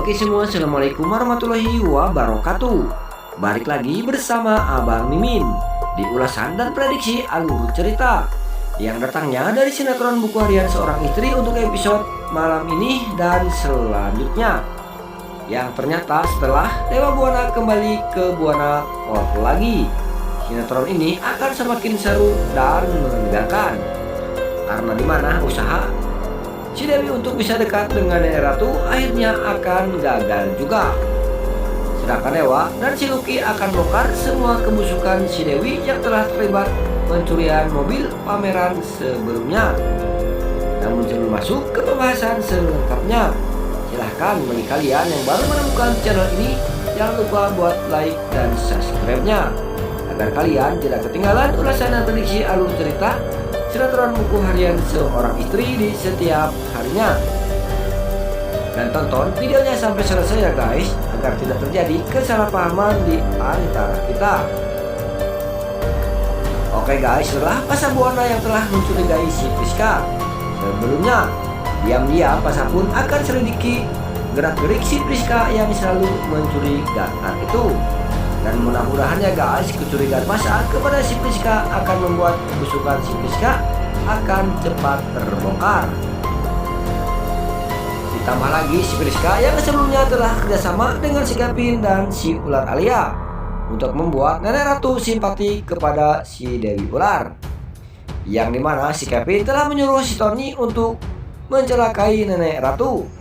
Oke semua, assalamualaikum warahmatullahi wabarakatuh. Balik lagi bersama Abang Mimin di ulasan dan prediksi alur cerita yang datangnya dari sinetron buku harian seorang istri untuk episode malam ini dan selanjutnya. Yang ternyata setelah Dewa Buana kembali ke Buana Court lagi, sinetron ini akan semakin seru dan menegangkan. Karena dimana usaha si Dewi untuk bisa dekat dengan Nenek Ratu akhirnya akan gagal juga. Sedangkan Dewa dan si Lucky akan bongkar semua kebusukan si Dewi yang telah terlibat pencurian mobil pameran sebelumnya. Namun sebelum masuk ke pembahasan selengkapnya, silahkan bagi kalian yang baru menemukan channel ini, jangan lupa buat like dan subscribe-nya agar kalian tidak ketinggalan ulasan dan prediksi alur cerita sinetron buku harian seorang istri di setiap harinya. Dan tonton videonya sampai selesai ya guys, agar tidak terjadi kesalahpahaman di antara kita. Oke guys, setelah Pasha Buana yang telah mencurigai si Priska sebelumnya, diam-diam Pasha pun akan selidiki gerak-gerik si Priska yang selalu mencurigakan itu. Dan mudah-mudahan ya guys, kecurigaan Pasha kepada si Priska akan membuat kebusukan si Priska akan cepat terbongkar. Ditambah lagi si Priska yang sebelumnya telah kerjasama dengan si Kevin dan si Ular Alia untuk membuat Nenek Ratu simpati kepada si Dewi Ular, yang dimana si Kevin telah menyuruh si Tony untuk mencelakai Nenek Ratu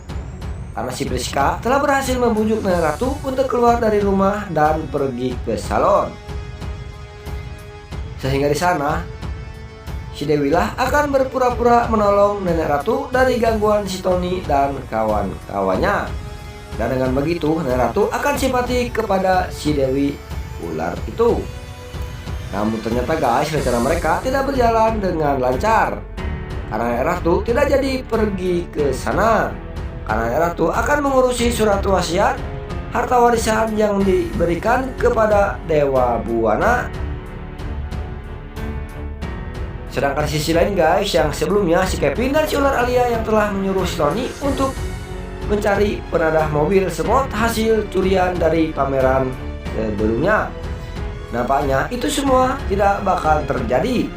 karena si Priska telah berhasil membujuk Nenek Ratu untuk keluar dari rumah dan pergi ke salon. Sehingga di sana si Dewi lah akan berpura-pura menolong Nenek Ratu dari gangguan si Tony dan kawan-kawannya. Dan dengan begitu Nenek Ratu akan simpati kepada si Dewi Ular itu. Namun ternyata guys, rencana mereka tidak berjalan dengan lancar karena Nenek Ratu tidak jadi pergi ke sana. Karena Nenek Ratu akan mengurusi surat wasiat harta warisan yang diberikan kepada Dewa Buana. Sedangkan sisi lain guys, yang sebelumnya si Kevin dan si Ular Alia yang telah menyuruh si Tony untuk mencari penadah mobil sport hasil curian dari pameran sebelumnya, nampaknya itu semua tidak bakal terjadi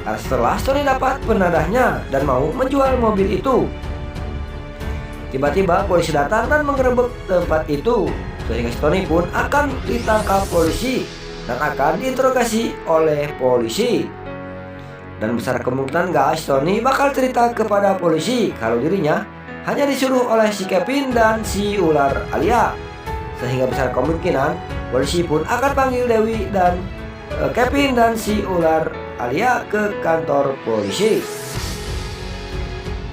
karena setelah Tony dapat penadahnya dan mau menjual mobil itu, tiba-tiba polisi datang dan menggerebek tempat itu, sehingga Tony pun akan ditangkap polisi dan akan diinterogasi oleh polisi. Dan besar kemungkinan guys, Tony bakal cerita kepada polisi kalau dirinya hanya disuruh oleh si Kevin dan si Ular Alia, sehingga besar kemungkinan polisi pun akan panggil Dewi dan Kevin dan si Ular Alia ke kantor polisi.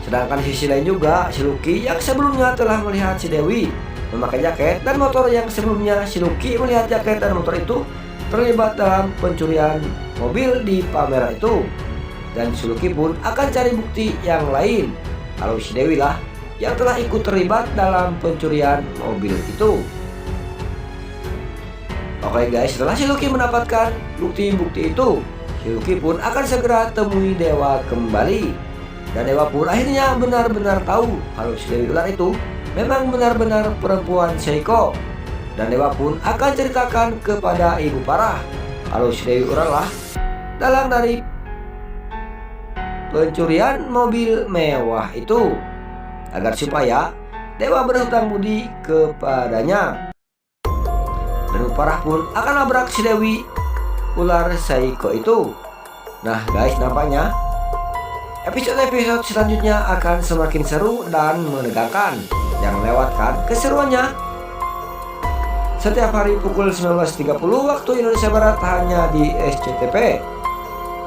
Sedangkan di sisi lain juga, si Lucky yang sebelumnya telah melihat si Dewi memakai jaket dan motor yang sebelumnya si Lucky melihat jaket dan motor itu terlibat dalam pencurian mobil di pameran itu. Dan si Lucky pun akan cari bukti yang lain kalau si Dewi lah yang telah ikut terlibat dalam pencurian mobil itu. Oke guys, setelah si Lucky mendapatkan bukti-bukti itu, si Lucky pun akan segera temui Dewa kembali. Dan Dewa pun akhirnya benar-benar tahu kalau si Dewi Ular itu memang benar-benar perempuan psycho. Dan Dewa pun akan ceritakan kepada Ibu Parah kalau si Dewi Ular lah dalang dari pencurian mobil mewah itu, agar supaya Dewa berhutang budi kepadanya. Dan Ibu Parah pun akan nabrak si Dewi Ular psycho itu. Nah guys, nampaknya episode-episode selanjutnya akan semakin seru dan menegangkan. Jangan lewatkan keseruannya setiap hari pukul 19.30 waktu Indonesia Barat hanya di SCTV.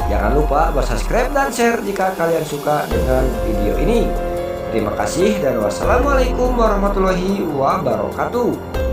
Jangan lupa buat subscribe dan share jika kalian suka dengan video ini. Terima kasih dan wassalamualaikum warahmatullahi wabarakatuh.